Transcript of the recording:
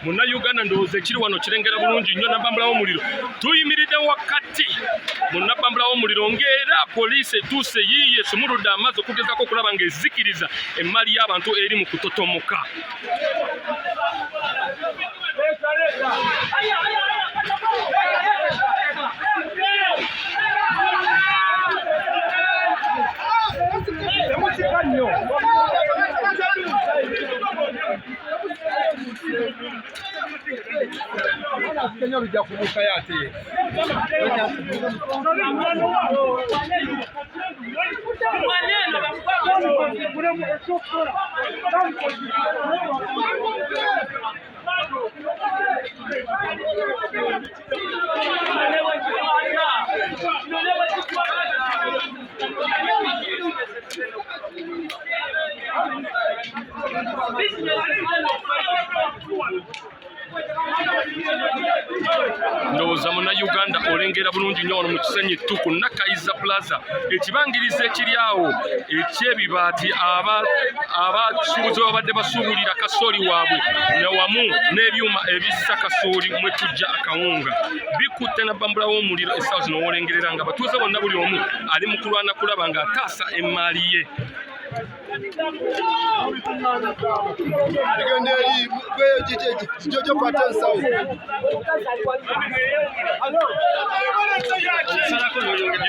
Muna Uganda ndowooza ekiri wano kirengera bulungi nnyo nabambulawo omuliro tuyimiridde wakati munabambulawo omuliro ng'era poliisi etuuse yiiye esumuludde amazzi okugezaako okulaba ng'ezikiriza emmali y'abantu eri mu kutotomoka. Ndowooza muna Uganda olengera bulungi nnyo wano mu kisenyi Ttuku Nakaiza Plaza ekibangiriza ekiri awo ekyebibaati abasuubuzi babadde basuubulira kasooli waabwe newamu n'ebyuma ebissa kasooli mwe tujja akawunga bikutte nabambulawo omuliro essaawa zino wolengerera nga batuuze bonna buli omu ali mu kulwana kulaba ng'ataasa emmaali ye. Jojo